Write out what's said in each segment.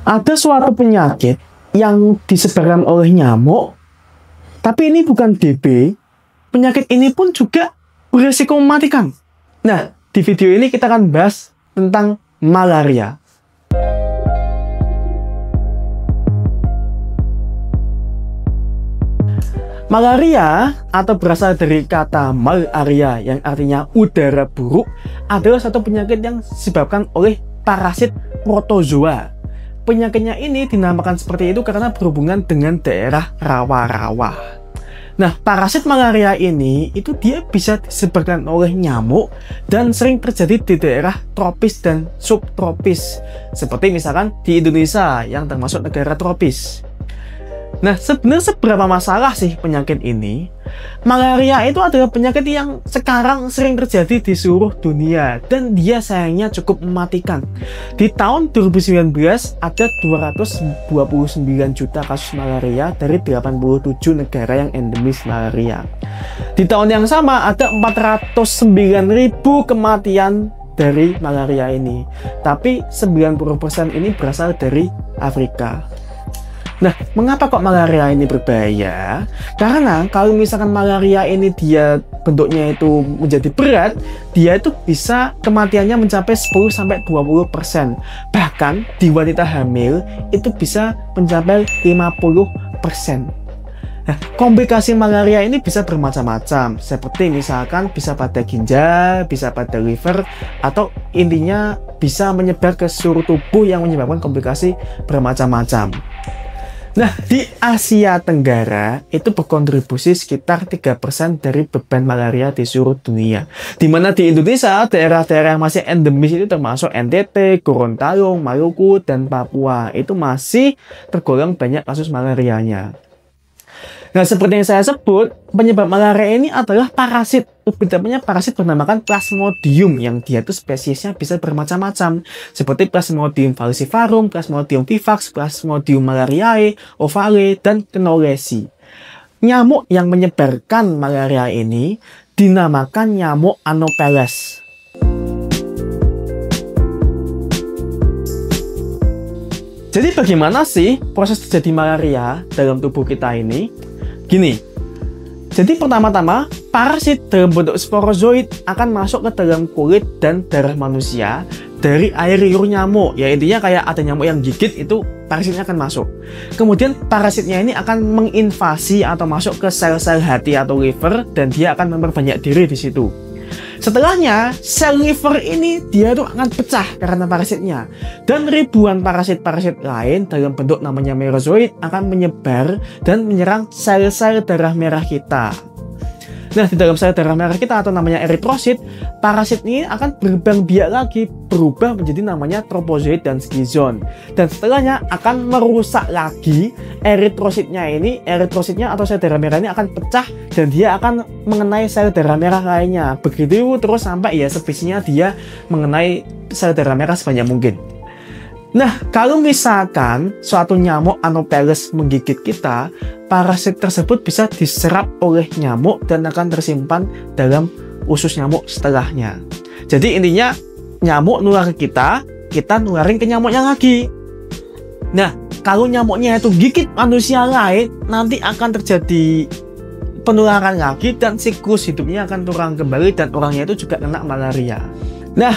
Ada suatu penyakit yang disebarkan oleh nyamuk, tapi ini bukan DB. Penyakit ini pun juga berisiko mematikan. Nah, di video ini kita akan bahas tentang malaria. Malaria atau berasal dari kata malaria yang artinya udara buruk adalah satu penyakit yang disebabkan oleh parasit protozoa. Penyakitnya ini dinamakan seperti itu karena berhubungan dengan daerah rawa-rawa. Nah, parasit malaria ini itu dia bisa disebabkan oleh nyamuk dan sering terjadi di daerah tropis dan subtropis. Seperti misalkan di Indonesia yang termasuk negara tropis. Nah, sebenarnya seberapa masalah sih penyakit ini? Malaria itu adalah penyakit yang sekarang sering terjadi di seluruh dunia dan dia sayangnya cukup mematikan. Di tahun 2019 ada 229 juta kasus malaria dari 87 negara yang endemis malaria. Di tahun yang sama ada 409.000 kematian dari malaria ini. Tapi 90% ini berasal dari Afrika. Nah, mengapa kok malaria ini berbahaya? Karena kalau misalkan malaria ini dia bentuknya itu menjadi berat, dia itu bisa kematiannya mencapai 10-20%. Bahkan di wanita hamil itu bisa mencapai 50%. Nah, komplikasi malaria ini bisa bermacam-macam, seperti misalkan bisa pada ginjal, bisa pada liver, atau intinya bisa menyebar ke seluruh tubuh yang menyebabkan komplikasi bermacam-macam. Nah, di Asia Tenggara itu berkontribusi sekitar 3% dari beban malaria di seluruh dunia. Di mana di Indonesia, daerah-daerah yang masih endemis itu termasuk NTT, Gorontalo, Maluku, dan Papua. Itu masih tergolong banyak kasus malarianya. Nah, seperti yang saya sebut, penyebab malaria ini adalah parasit. Lebih tepatnya parasit bernamakan Plasmodium, yang dia itu spesiesnya bisa bermacam-macam. Seperti Plasmodium falciparum, Plasmodium vivax, Plasmodium malariae, ovale, dan Knowlesi. Nyamuk yang menyebarkan malaria ini dinamakan nyamuk Anopheles. Jadi bagaimana sih proses terjadi malaria dalam tubuh kita ini? Gini, jadi pertama-tama parasit dalam bentuk sporozoid akan masuk ke dalam kulit dan darah manusia dari air liur nyamuk. Ya intinya kayak ada nyamuk yang gigit itu parasitnya akan masuk. Kemudian parasitnya ini akan menginvasi atau masuk ke sel-sel hati atau liver dan dia akan memperbanyak diri di situ. Setelahnya, sel liver ini dia tuh akan pecah karena parasitnya. Dan ribuan parasit-parasit lain dalam bentuk namanya merozoid akan menyebar dan menyerang sel-sel darah merah kita. Nah, di dalam sel darah merah kita atau namanya eritrosit, parasit ini akan berkembang biak lagi, berubah menjadi namanya tropozoid dan skizon. Dan setelahnya akan merusak lagi eritrositnya atau sel darah merah ini akan pecah dan dia akan mengenai sel darah merah lainnya. Begitu terus sampai ya spesiesnya dia mengenai sel darah merah sebanyak mungkin. Nah, kalau misalkan suatu nyamuk Anopheles menggigit kita, parasit tersebut bisa diserap oleh nyamuk dan akan tersimpan dalam usus nyamuk setelahnya. Jadi intinya nyamuk nular ke kita nularin ke nyamuknya lagi. Nah, kalau nyamuknya itu gigit manusia lain, nanti akan terjadi penularan lagi dan siklus hidupnya akan terulang kembali dan orangnya itu juga kena malaria. Nah,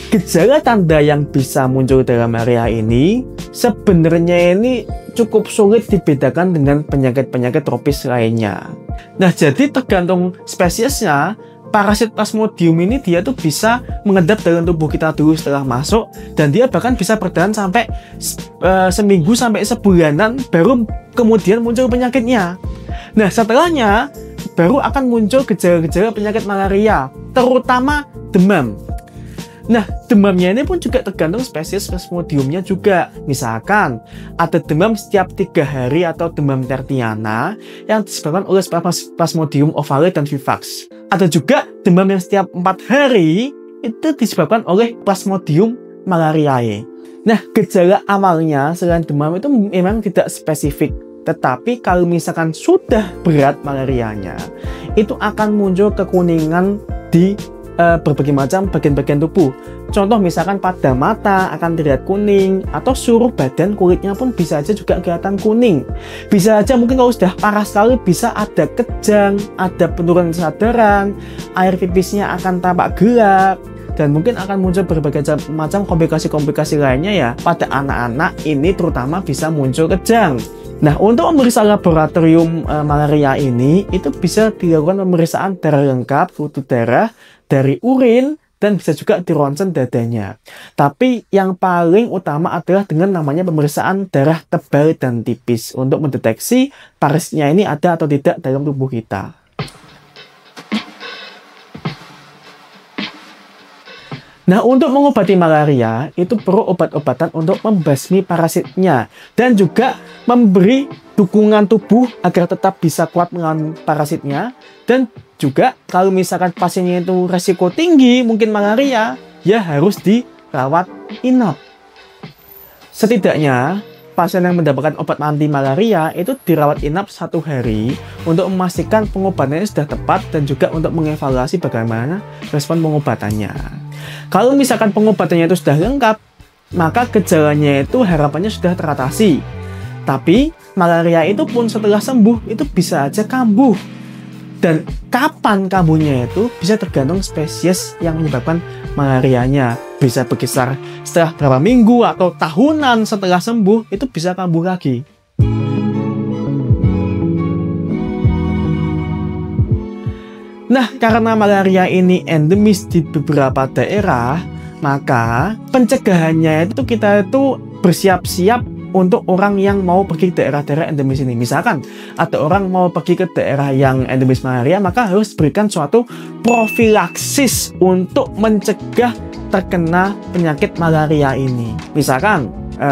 gejala tanda yang bisa muncul dalam malaria ini sebenarnya ini cukup sulit dibedakan dengan penyakit-penyakit tropis lainnya. Nah, jadi tergantung spesiesnya, parasit Plasmodium ini dia tuh bisa mengendap dalam tubuh kita dulu setelah masuk dan dia bahkan bisa bertahan sampai seminggu sampai sebulanan baru kemudian muncul penyakitnya. Nah, setelahnya baru akan muncul gejala-gejala penyakit malaria, terutama demam. Nah, demamnya ini pun juga tergantung spesies Plasmodiumnya juga. Misalkan, ada demam setiap 3 hari atau demam tertiana yang disebabkan oleh Plasmodium ovale dan vivax. Ada juga demam yang setiap 4 hari itu disebabkan oleh Plasmodium malariae. Nah, gejala awalnya selain demam itu memang tidak spesifik. Tetapi kalau misalkan sudah berat malarianya, itu akan muncul kekuningan di berbagai macam bagian-bagian tubuh. Contoh misalkan pada mata akan terlihat kuning, atau seluruh badan kulitnya pun bisa aja juga kelihatan kuning. Bisa aja mungkin kalau sudah parah sekali bisa ada kejang, ada penurunan kesadaran, air pipisnya akan tampak gelap, dan mungkin akan muncul berbagai macam komplikasi-komplikasi lainnya ya. Pada anak-anak ini terutama bisa muncul kejang. Nah, untuk memeriksa laboratorium malaria ini, itu bisa dilakukan pemeriksaan darah lengkap, kultur darah, dari urin, dan bisa juga di ronsen dadanya. Tapi yang paling utama adalah dengan namanya pemeriksaan darah tebal dan tipis untuk mendeteksi parasitnya ini ada atau tidak dalam tubuh kita. Nah, untuk mengobati malaria, itu perlu obat-obatan untuk membasmi parasitnya dan juga memberi dukungan tubuh agar tetap bisa kuat melawan parasitnya. Dan juga kalau misalkan pasiennya itu resiko tinggi, mungkin malaria, ya harus dirawat inap. Setidaknya, pasien yang mendapatkan obat anti malaria itu dirawat inap 1 hari untuk memastikan pengobatannya sudah tepat dan juga untuk mengevaluasi bagaimana respon pengobatannya. Kalau misalkan pengobatannya itu sudah lengkap, maka gejalanya itu harapannya sudah teratasi. Tapi malaria itu pun setelah sembuh itu bisa aja kambuh. Dan kapan kambuhnya itu bisa tergantung spesies yang menyebabkan malarianya. Bisa berkisar setelah berapa minggu atau tahunan setelah sembuh itu bisa kambuh lagi. Nah, karena malaria ini endemis di beberapa daerah, maka pencegahannya itu kita itu bersiap-siap untuk orang yang mau pergi ke daerah-daerah endemis ini. Misalkan ada orang mau pergi ke daerah yang endemis malaria, maka harus berikan suatu profilaksis untuk mencegah terkena penyakit malaria ini. Misalkan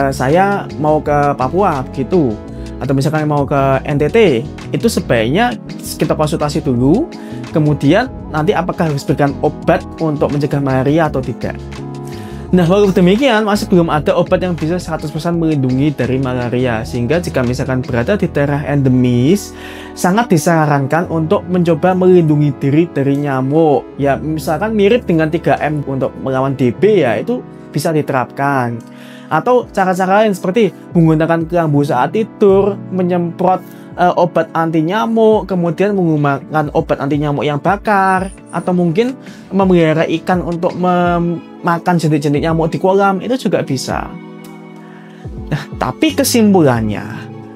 saya mau ke Papua gitu, atau misalkan mau ke NTT, itu sebaiknya kita konsultasi dulu. Kemudian nanti apakah harus berikan obat untuk mencegah malaria atau tidak. Nah, walau demikian masih belum ada obat yang bisa 100% melindungi dari malaria. Sehingga jika misalkan berada di daerah endemis, sangat disarankan untuk mencoba melindungi diri dari nyamuk. Ya, misalkan mirip dengan 3M untuk melawan DB ya, itu bisa diterapkan. Atau cara-cara lain seperti menggunakan kelambu saat tidur, menyemprot obat anti nyamuk, kemudian menggunakan obat anti nyamuk yang bakar, atau mungkin memelihara ikan untuk memakan jentik-jentik nyamuk di kolam, itu juga bisa. Nah, tapi kesimpulannya,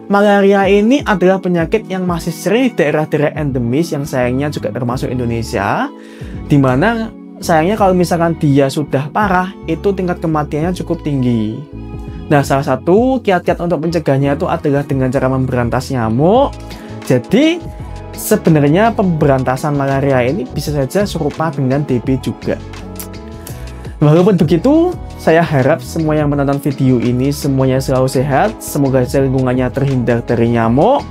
malaria ini adalah penyakit yang masih sering di daerah-daerah endemis yang sayangnya juga termasuk Indonesia, di mana sayangnya kalau misalkan dia sudah parah, itu tingkat kematiannya cukup tinggi. Nah, salah satu kiat-kiat untuk mencegahnya itu adalah dengan cara memberantas nyamuk. Jadi, sebenarnya pemberantasan malaria ini bisa saja serupa dengan DB juga. Walaupun begitu, saya harap semua yang menonton video ini semuanya selalu sehat. Semoga saja lingkungannya terhindar dari nyamuk.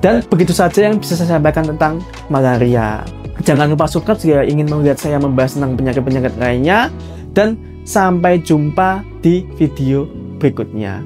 Dan begitu saja yang bisa saya sampaikan tentang malaria. Jangan lupa subscribe jika ingin melihat saya membahas tentang penyakit-penyakit lainnya. Dan sampai jumpa di video berikutnya.